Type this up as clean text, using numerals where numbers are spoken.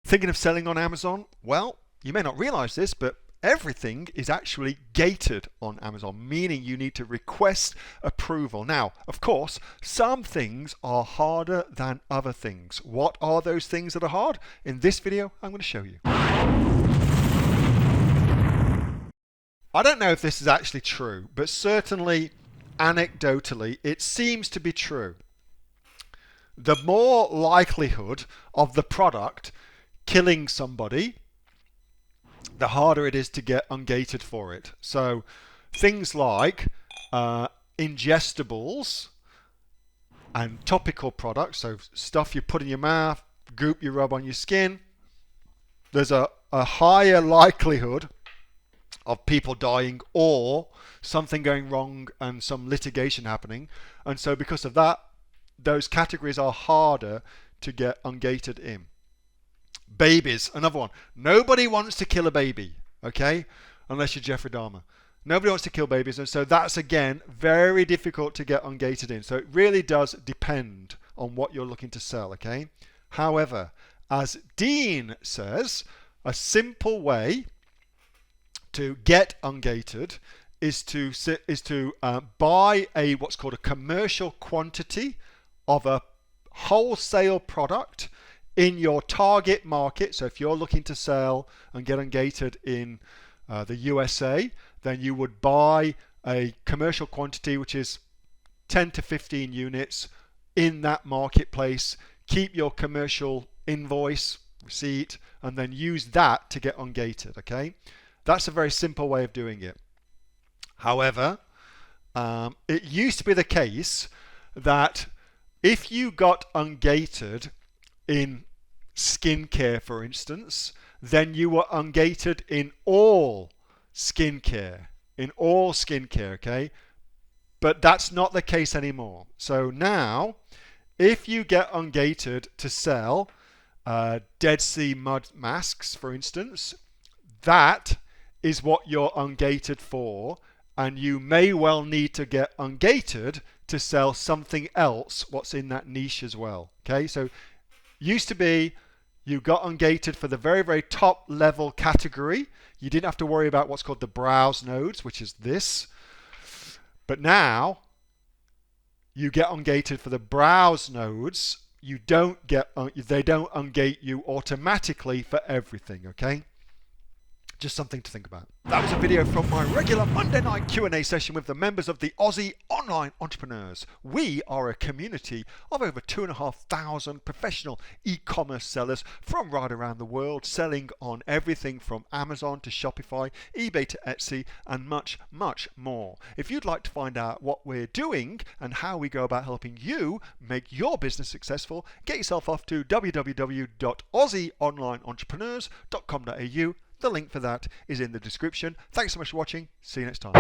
Thinking of selling on Amazon? Well, you may not realize this, but everything is actually gated on Amazon, meaning you need to request approval. Now, of course, some things are harder than other things. What are those things that are hard? In this video, I'm going to show you. I don't know if this is actually true, but certainly anecdotally, it seems to be true. The more likelihood of the product killing somebody, the harder it is to get ungated for it. So things like ingestibles and topical products, so stuff you put in your mouth, goop you rub on your skin, there's a higher likelihood of people dying or something going wrong and some litigation happening. And so because of that, those categories are harder to get ungated in. Babies, another one. Nobody wants to kill a baby, okay? Unless you're Jeffrey Dahmer. Nobody wants to kill babies, and so that's, again, very difficult to get ungated in. So it really does depend on what you're looking to sell, okay? However, as Dean says, a simple way to get ungated is to buy what's called a commercial quantity of a wholesale product in your target market. So if you're looking to sell and get ungated in the USA, then you would buy a commercial quantity which is 10 to 15 units in that marketplace. Keep your commercial invoice, receipt, and then use that to get ungated, okay? That's a very simple way of doing it. However, it used to be the case that if you got ungated in skincare, for instance, then you were ungated in all skincare, okay? But that's not the case anymore. So now, if you get ungated to sell Dead Sea mud masks, for instance, that is what you're ungated for, and you may well need to get ungated to sell something else what's in that niche as well, okay? So used to be you got ungated for the very, very top level category. You didn't have to worry about what's called the browse nodes, which is this. But now you get ungated for the browse nodes. You don't get, they don't ungate you automatically for everything, okay? Just something to think about. That was a video from my regular Monday night Q&A session with the members of the Aussie Online Entrepreneurs. We are a community of over 2,500 professional e-commerce sellers from right around the world, selling on everything from Amazon to Shopify, eBay to Etsy, and much, much more. If you'd like to find out what we're doing and how we go about helping you make your business successful, get yourself off to www.aussieonlineentrepreneurs.com.au. The link for that is in the description. Thanks so much for watching. See you next time.